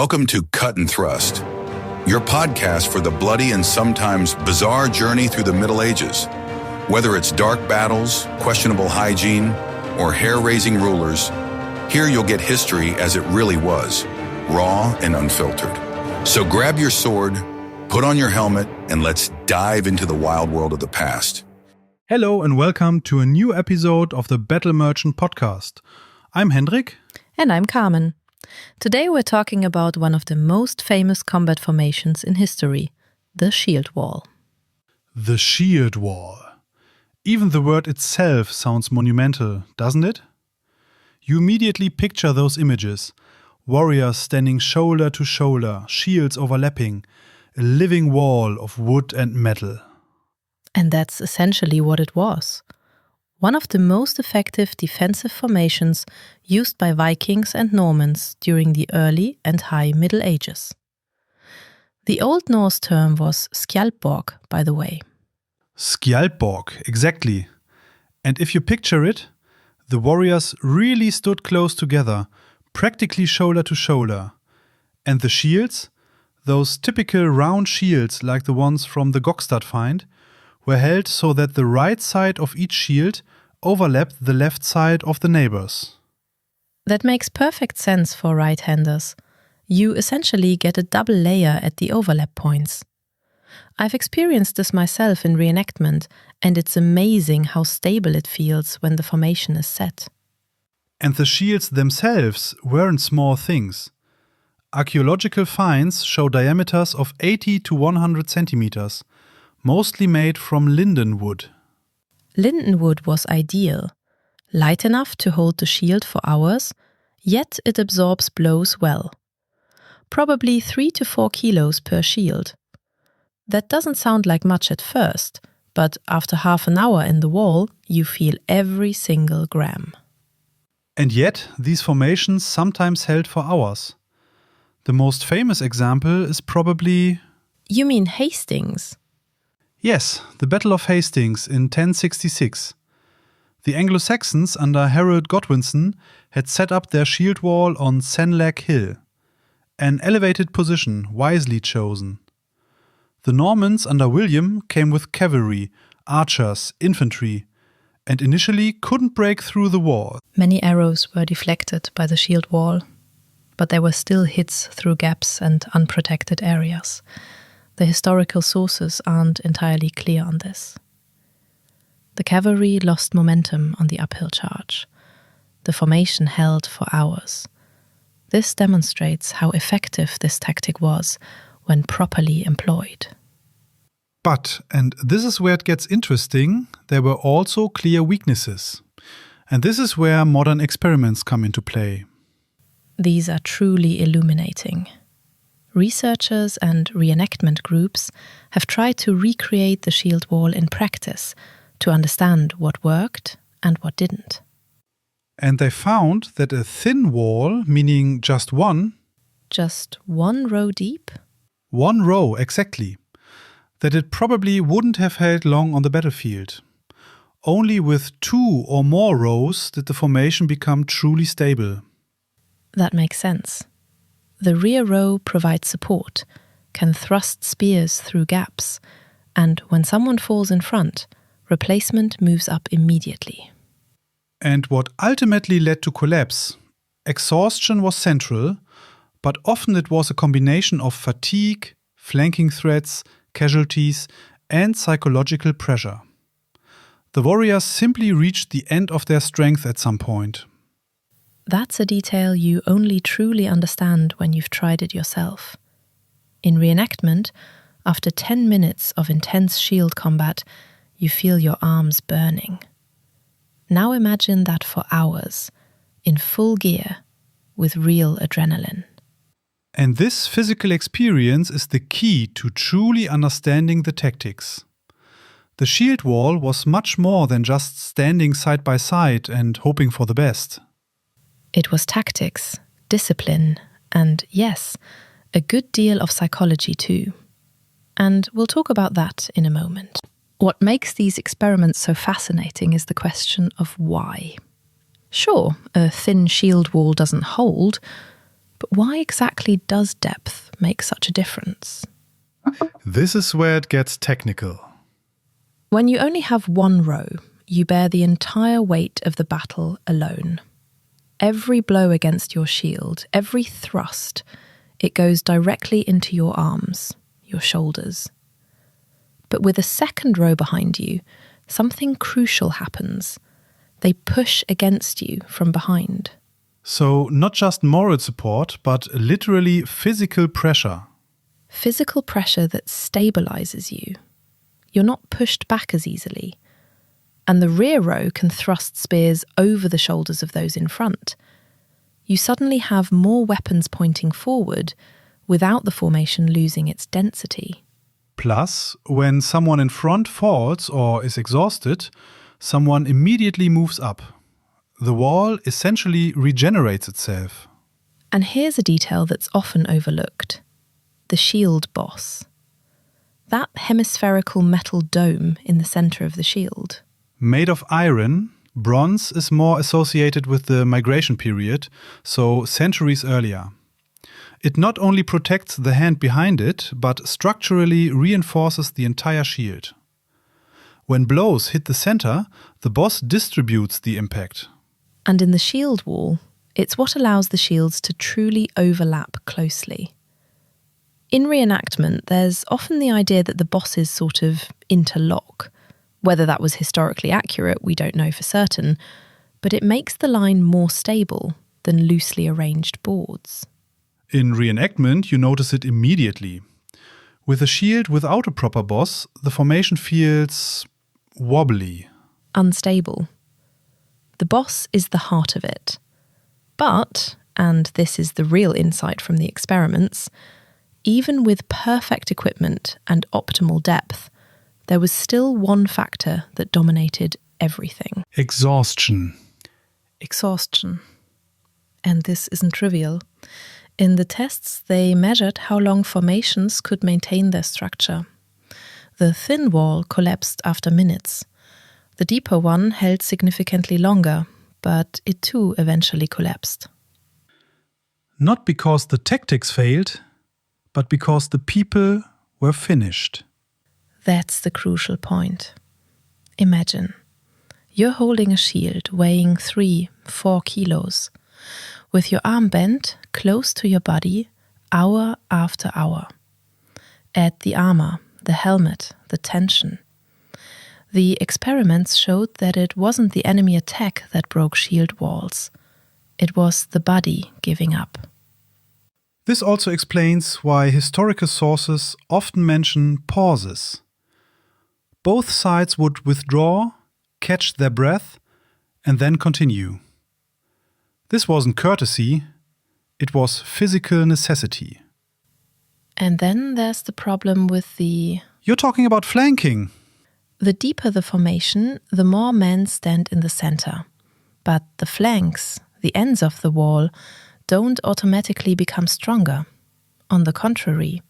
Welcome to Cut and Thrust, your podcast for the bloody and sometimes bizarre journey through the Middle Ages. Whether it's dark battles, questionable hygiene, or hair-raising rulers, here you'll get history as it really was, raw and unfiltered. So grab your sword, put on your helmet, and let's dive into the wild world of the past. Hello and welcome to a new episode of the Battle Merchant podcast. I'm Hendrik. And I'm Carmen. Today we're talking about one of the most famous combat formations in history, the shield wall. The shield wall. Even the word itself sounds monumental, doesn't it? You immediately picture those images. Warriors standing shoulder to shoulder, shields overlapping, a living wall of wood and metal. And that's essentially what it was. One of the most effective defensive formations used by Vikings and Normans during the early and high Middle Ages. The Old Norse term was skjaldborg, by the way. Skjaldborg, exactly. And if you picture it, the warriors really stood close together, practically shoulder to shoulder. And the shields, those typical round shields like the ones from the Gokstad find, were held so that the right side of each shield overlapped the left side of the neighbors. That makes perfect sense for right-handers. You essentially get a double layer at the overlap points. I've experienced this myself in reenactment, and it's amazing how stable it feels when the formation is set. And the shields themselves weren't small things. Archaeological finds show diameters of 80 to 100 centimeters, mostly made from linden wood. Linden wood was ideal, light enough to hold the shield for hours, yet it absorbs blows well. Probably 3 to 4 kilos per shield. That doesn't sound like much at first, but after half an hour in the wall, you feel every single gram. And yet, these formations sometimes held for hours. The most famous example is probably... You mean Hastings? Yes, the Battle of Hastings in 1066. The Anglo-Saxons under Harold Godwinson had set up their shield wall on Senlac Hill, an elevated position wisely chosen. The Normans under William came with cavalry, archers, infantry, and initially couldn't break through the wall. Many arrows were deflected by the shield wall, but there were still hits through gaps and unprotected areas. The historical sources aren't entirely clear on this. The cavalry lost momentum on the uphill charge. The formation held for hours. This demonstrates how effective this tactic was when properly employed. But, and this is where it gets interesting, there were also clear weaknesses. And this is where modern experiments come into play. These are truly illuminating. Researchers and reenactment groups have tried to recreate the shield wall in practice to understand what worked and what didn't. And they found that a thin wall, meaning just one row deep? One row, exactly. That it probably wouldn't have held long on the battlefield. Only with 2 or more rows did the formation become truly stable. That makes sense. The rear row provides support, can thrust spears through gaps, and when someone falls in front, replacement moves up immediately. And what ultimately led to collapse, exhaustion was central, but often it was a combination of fatigue, flanking threats, casualties, and psychological pressure. The warriors simply reached the end of their strength at some point. That's a detail you only truly understand when you've tried it yourself. In reenactment, after 10 minutes of intense shield combat, you feel your arms burning. Now imagine that for hours, in full gear, with real adrenaline. And this physical experience is the key to truly understanding the tactics. The shield wall was much more than just standing side by side and hoping for the best. It was tactics, discipline, and yes, a good deal of psychology too. And we'll talk about that in a moment. What makes these experiments so fascinating is the question of why. Sure, a thin shield wall doesn't hold, But why exactly does depth make such a difference? This is where it gets technical. When you only have one row, you bear the entire weight of the battle alone. Every blow against your shield, every thrust, it goes directly into your arms, your shoulders. But with a second row behind you, something crucial happens. They push against you from behind. So not just moral support, but literally physical pressure. Physical pressure that stabilizes you. You're not pushed back as easily. And the rear row can thrust spears over the shoulders of those in front. You suddenly have more weapons pointing forward without the formation losing its density. Plus, when someone in front falls or is exhausted, someone immediately moves up. The wall essentially regenerates itself. And here's a detail that's often overlooked. The shield boss. That hemispherical metal dome in the center of the shield. Made of iron, bronze is more associated with the migration period, so centuries earlier. It not only protects the hand behind it, but structurally reinforces the entire shield. When blows hit the center, the boss distributes the impact. And in the shield wall, it's what allows the shields to truly overlap closely. In reenactment, there's often the idea that the bosses sort of interlock. Whether that was historically accurate, we don't know for certain, but it makes the line more stable than loosely arranged boards. In reenactment, you notice it immediately. With a shield without a proper boss, the formation feels wobbly. Unstable. The boss is the heart of it. But, and this is the real insight from the experiments, even with perfect equipment and optimal depth, there was still one factor that dominated everything. Exhaustion. Exhaustion. And this isn't trivial. In the tests, they measured how long formations could maintain their structure. The thin wall collapsed after minutes. The deeper one held significantly longer, but it too eventually collapsed. Not because the tactics failed, but because the people were finished. That's the crucial point. Imagine, you're holding a shield weighing 3-4 kilos, with your arm bent close to your body hour after hour. Add the armor, the helmet, the tension. The experiments showed that it wasn't the enemy attack that broke shield walls. It was the body giving up. This also explains why historical sources often mention pauses. Both sides would withdraw, catch their breath, and then continue. This wasn't courtesy, it was physical necessity. And then there's the problem with the... You're talking about flanking. The deeper the formation, the more men stand in the center. But the flanks, the ends of the wall, don't automatically become stronger. On the contrary,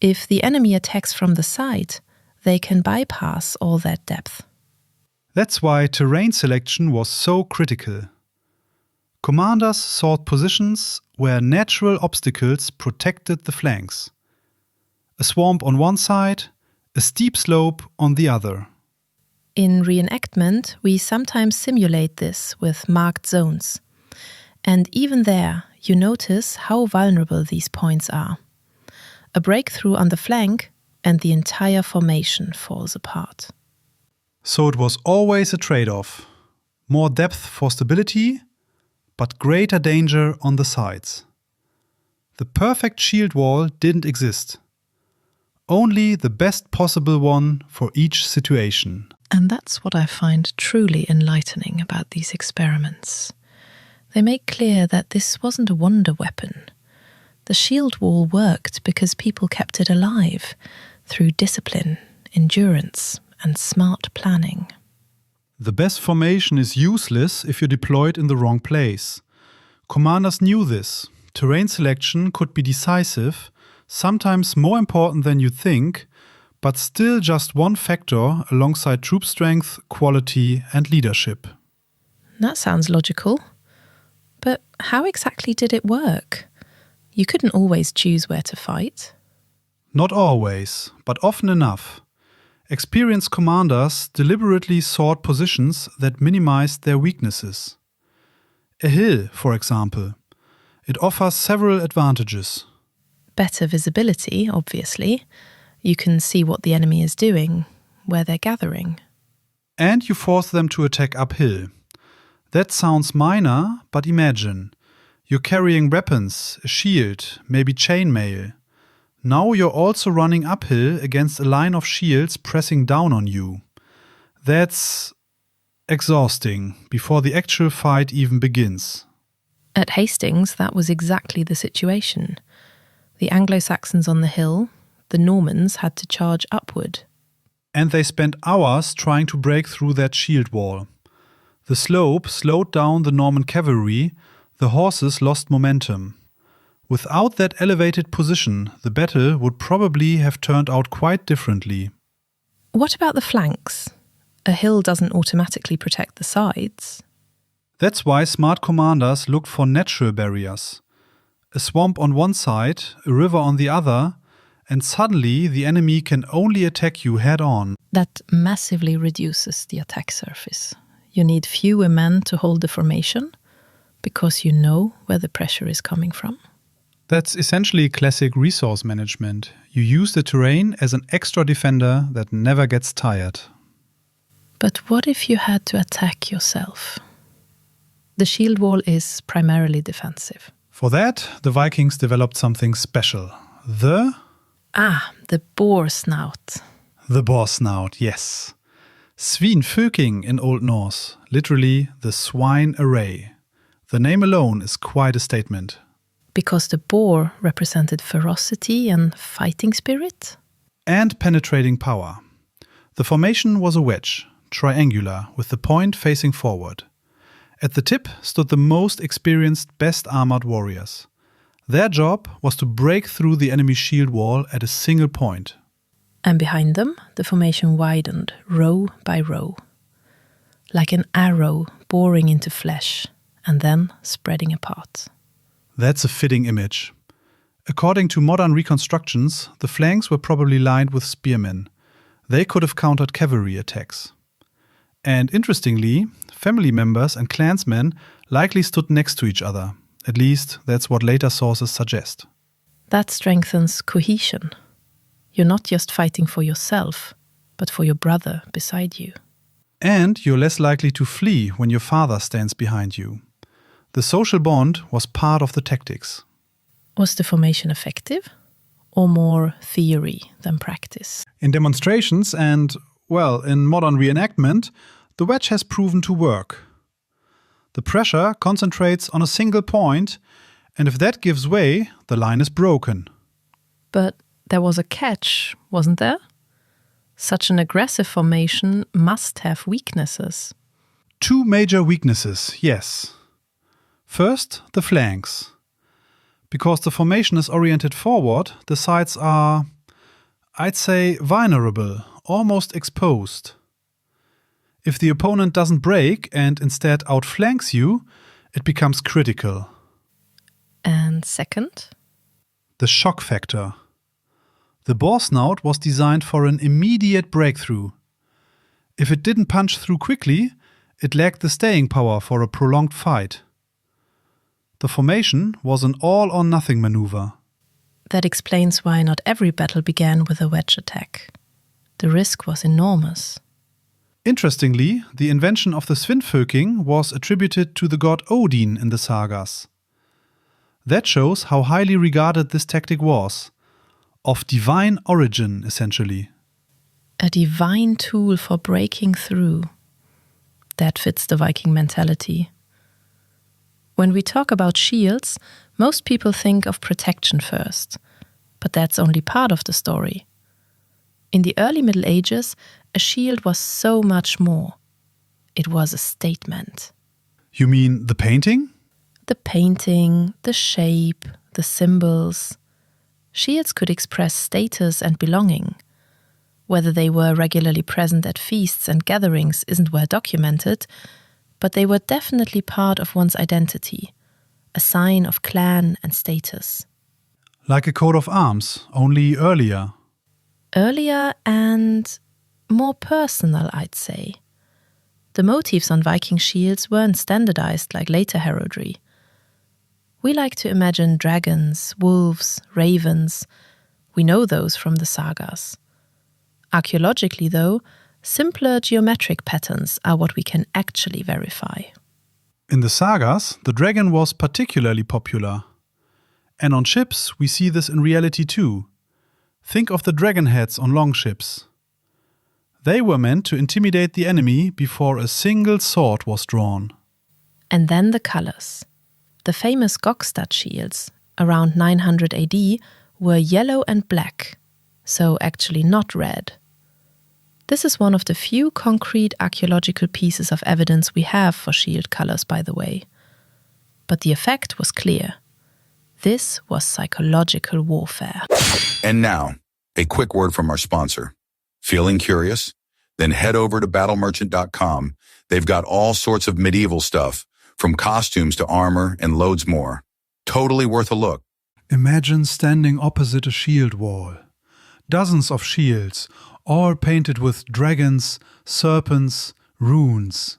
if the enemy attacks from the side, they can bypass all that depth. That's why terrain selection was so critical. Commanders sought positions where natural obstacles protected the flanks. A swamp on one side, a steep slope on the other. In reenactment, we sometimes simulate this with marked zones. And even there, you notice how vulnerable these points are. A breakthrough on the flank, and the entire formation falls apart. So it was always a trade-off. More depth for stability, but greater danger on the sides. The perfect shield wall didn't exist. Only the best possible one for each situation. And that's what I find truly enlightening about these experiments. They make clear that this wasn't a wonder weapon. The shield wall worked because people kept it alive through discipline, endurance, and smart planning. The best formation is useless if you deploy it in the wrong place. Commanders knew this. Terrain selection could be decisive, sometimes more important than you think, but still just one factor alongside troop strength, quality, and leadership. That sounds logical. But how exactly did it work? You couldn't always choose where to fight. Not always, but often enough. Experienced commanders deliberately sought positions that minimized their weaknesses. A hill, for example. It offers several advantages. Better visibility, obviously. You can see what the enemy is doing, where they're gathering. And you force them to attack uphill. That sounds minor, but imagine. You're carrying weapons, a shield, maybe chainmail. Now you're also running uphill against a line of shields pressing down on you. That's exhausting before the actual fight even begins. At Hastings, that was exactly the situation. The Anglo-Saxons on the hill, the Normans had to charge upward. And they spent hours trying to break through that shield wall. The slope slowed down the Norman cavalry, the horses lost momentum. Without that elevated position, the battle would probably have turned out quite differently. What about the flanks? A hill doesn't automatically protect the sides. That's why smart commanders looked for natural barriers. A swamp on one side, a river on the other, and suddenly the enemy can only attack you head-on. That massively reduces the attack surface. You need fewer men to hold the formation, because you know where the pressure is coming from. That's essentially classic resource management. You use the terrain as an extra defender that never gets tired. But what if you had to attack yourself? The shield wall is primarily defensive. For that, the Vikings developed something special. The Boar Snout. The Boar Snout, yes. Svinfylking in Old Norse, literally the swine array. The name alone is quite a statement. Because the boar represented ferocity and fighting spirit? And penetrating power. The formation was a wedge, triangular, with the point facing forward. At the tip stood the most experienced, best armored warriors. Their job was to break through the enemy shield wall at a single point. And behind them, the formation widened, row by row. Like an arrow boring into flesh, and then spreading apart. That's a fitting image. According to modern reconstructions, the flanks were probably lined with spearmen. They could have countered cavalry attacks. And interestingly, family members and clansmen likely stood next to each other. At least, that's what later sources suggest. That strengthens cohesion. You're not just fighting for yourself, but for your brother beside you. And you're less likely to flee when your father stands behind you. The social bond was part of the tactics. Was the formation effective? Or more theory than practice? In demonstrations and, in modern reenactment, the wedge has proven to work. The pressure concentrates on a single point, and if that gives way, the line is broken. But there was a catch, wasn't there? Such an aggressive formation must have weaknesses. Two major weaknesses, yes. First, the flanks. Because the formation is oriented forward, the sides are, I'd say, vulnerable, almost exposed. If the opponent doesn't break and instead outflanks you, it becomes critical. And second? The shock factor. The boar snout was designed for an immediate breakthrough. If it didn't punch through quickly, it lacked the staying power for a prolonged fight. The formation was an all-or-nothing maneuver. That explains why not every battle began with a wedge attack. The risk was enormous. Interestingly, the invention of the Svinfylking was attributed to the god Odin in the sagas. That shows how highly regarded this tactic was. Of divine origin, essentially. A divine tool for breaking through. That fits the Viking mentality. When we talk about shields, most people think of protection first, but that's only part of the story. In the early Middle Ages, a shield was so much more. It was a statement. You mean the painting? The painting, the shape, the symbols. Shields could express status and belonging. Whether they were regularly present at feasts and gatherings isn't well documented, but they were definitely part of one's identity, a sign of clan and status. Like a coat of arms, only earlier. Earlier and more personal, I'd say. The motifs on Viking shields weren't standardized like later heraldry. We like to imagine dragons, wolves, ravens. We know those from the sagas. Archaeologically, though, simpler geometric patterns are what we can actually verify. In the sagas, the dragon was particularly popular. And on ships, we see this in reality too. Think of the dragon heads on longships. They were meant to intimidate the enemy before a single sword was drawn. And then the colors. The famous Gokstad shields, around 900 AD, were yellow and black, so actually not red. This is one of the few concrete archaeological pieces of evidence we have for shield colors, by the way. But the effect was clear. This was psychological warfare. And now, a quick word from our sponsor. Feeling curious? Then head over to battlemerchant.com. They've got all sorts of medieval stuff, from costumes to armor and loads more. Totally worth a look. Imagine standing opposite a shield wall. Dozens of shields, all painted with dragons, serpents, runes.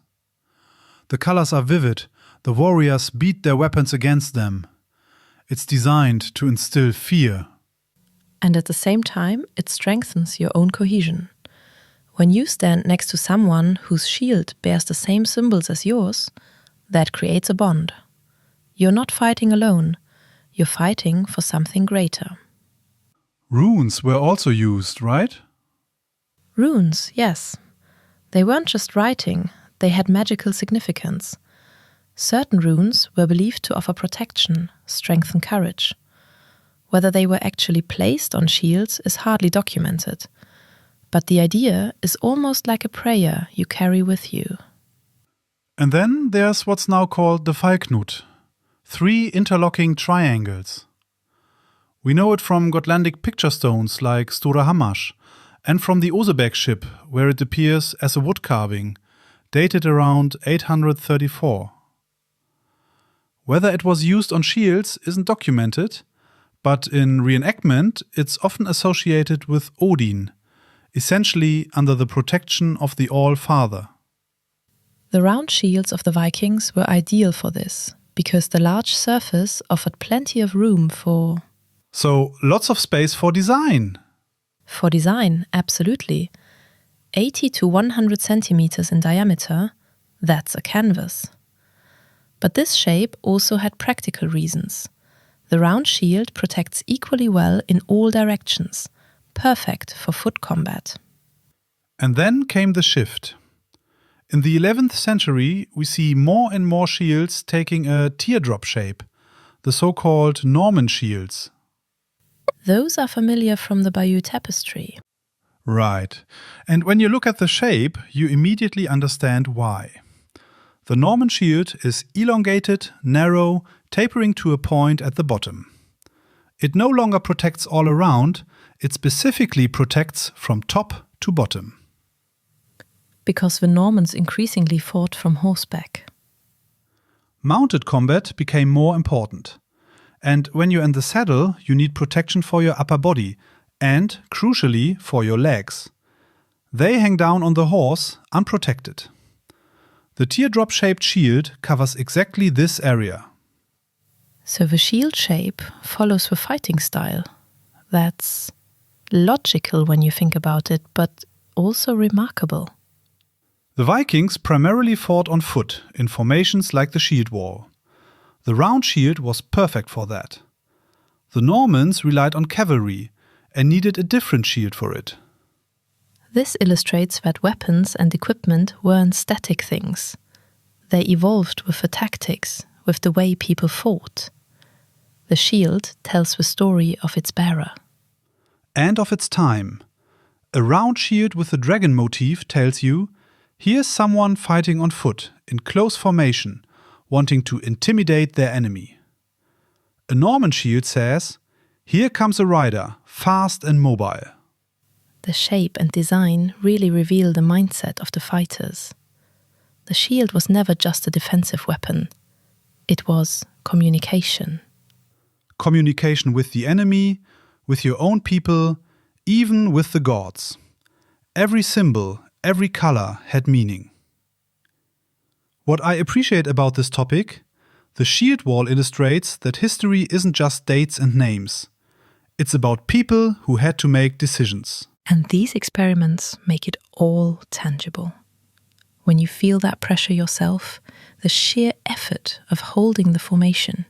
The colors are vivid. The warriors beat their weapons against them. It's designed to instill fear. And at the same time, it strengthens your own cohesion. When you stand next to someone whose shield bears the same symbols as yours, that creates a bond. You're not fighting alone. You're fighting for something greater. Runes were also used, right? Runes, yes. They weren't just writing, they had magical significance. Certain runes were believed to offer protection, strength and courage. Whether they were actually placed on shields is hardly documented. But the idea is almost like a prayer you carry with you. And then there's what's now called the Fallknut. 3 interlocking triangles. We know it from Gotlandic picture stones like Stora Hammars and from the Oseberg ship, where it appears as a wood carving, dated around 834. Whether it was used on shields isn't documented, but in reenactment it's often associated with Odin, essentially under the protection of the All-Father. The round shields of the Vikings were ideal for this, because the large surface offered plenty of room for... So, lots of space for design. For design, absolutely. 80 to 100 centimeters in diameter, that's a canvas. But this shape also had practical reasons. The round shield protects equally well in all directions, perfect for foot combat. And then came the shift. In the 11th century, we see more and more shields taking a teardrop shape, the so-called Norman shields. Those are familiar from the Bayeux Tapestry. Right. And when you look at the shape, you immediately understand why. The Norman shield is elongated, narrow, tapering to a point at the bottom. It no longer protects all around, it specifically protects from top to bottom. Because the Normans increasingly fought from horseback. Mounted combat became more important. And when you're in the saddle, you need protection for your upper body and, crucially, for your legs. They hang down on the horse, unprotected. The teardrop-shaped shield covers exactly this area. So the shield shape follows the fighting style. That's logical when you think about it, but also remarkable. The Vikings primarily fought on foot in formations like the shield wall. The round shield was perfect for that. The Normans relied on cavalry and needed a different shield for it. This illustrates that weapons and equipment weren't static things. They evolved with the tactics, with the way people fought. The shield tells the story of its bearer. And of its time. A round shield with a dragon motif tells you, here's someone fighting on foot, in close formation, wanting to intimidate their enemy. A Norman shield says, here comes a rider, fast and mobile. The shape and design really reveal the mindset of the fighters. The shield was never just a defensive weapon. It was communication. communication with the enemy, with your own people, even with the gods. Every symbol, every color had meaning. What I appreciate about this topic, the shield wall illustrates that history isn't just dates and names. It's about people who had to make decisions. And these experiments make it all tangible. When you feel that pressure yourself, the sheer effort of holding the formation,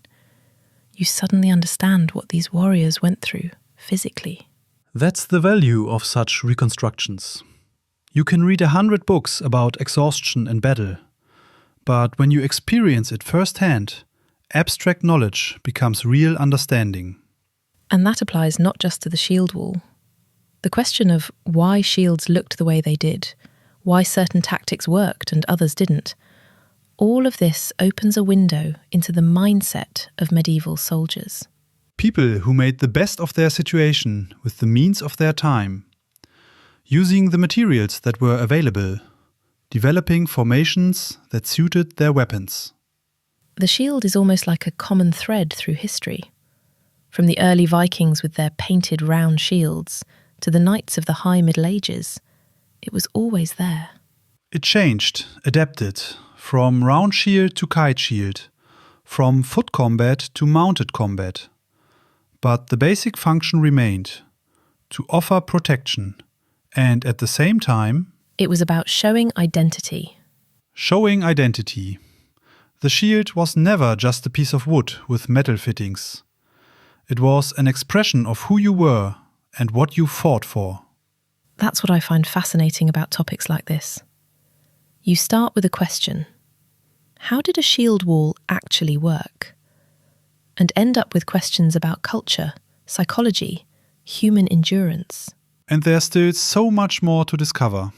you suddenly understand what these warriors went through physically. That's the value of such reconstructions. You can read 100 books about exhaustion and battle, but when you experience it firsthand, abstract knowledge becomes real understanding. And that applies not just to the shield wall. The question of why shields looked the way they did, why certain tactics worked and others didn't, all of this opens a window into the mindset of medieval soldiers. People who made the best of their situation with the means of their time, using the materials that were available, developing formations that suited their weapons. The shield is almost like a common thread through history. From the early Vikings with their painted round shields to the knights of the High Middle Ages, it was always there. It changed, adapted, from round shield to kite shield, from foot combat to mounted combat. But the basic function remained, to offer protection, and at the same time, it was about showing identity. Showing identity. The shield was never just a piece of wood with metal fittings. It was an expression of who you were and what you fought for. That's what I find fascinating about topics like this. You start with a question. How did a shield wall actually work? And end up with questions about culture, psychology, human endurance. And there's still so much more to discover.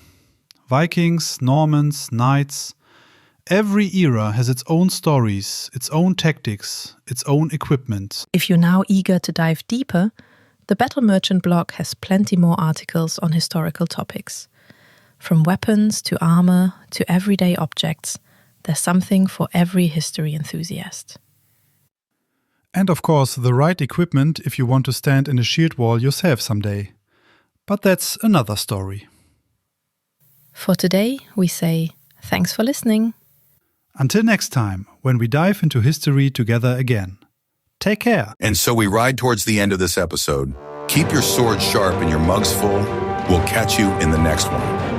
Vikings, Normans, knights. Every era has its own stories, its own tactics, its own equipment. If you're now eager to dive deeper, the Battle Merchant blog has plenty more articles on historical topics. From weapons to armor to everyday objects, there's something for every history enthusiast. And of course, the right equipment if you want to stand in a shield wall yourself someday. But that's another story. For today, we say thanks for listening. Until next time, when we dive into history together again. Take care. And so we ride towards the end of this episode. Keep your swords sharp and your mugs full. We'll catch you in the next one.